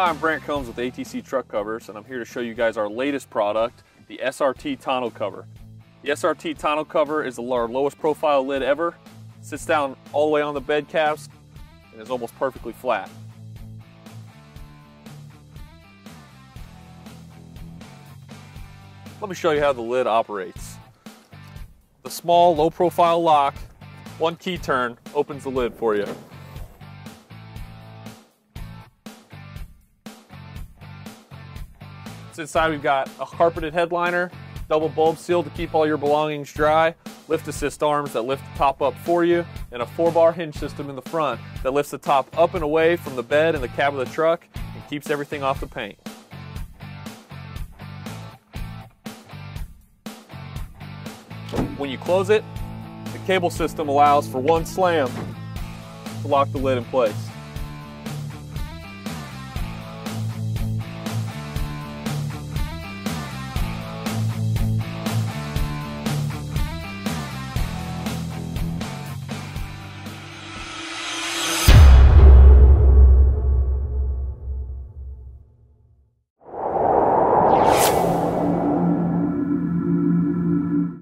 Hi, I'm Brant Combs with ATC Truck Covers, and I'm here to show you guys our latest product, the SRT tonneau cover. The SRT tonneau cover is our lowest profile lid ever. Sits down all the way on the bed caps and is almost perfectly flat. Let me show you how the lid operates. The small, low profile lock, one key turn, opens the lid for you. Inside we've got a carpeted headliner, double bulb seal to keep all your belongings dry, lift assist arms that lift the top up for you, and a 4-bar hinge system in the front that lifts the top up and away from the bed and the cab of the truck and keeps everything off the paint. When you close it, the cable system allows for one slam to lock the lid in place.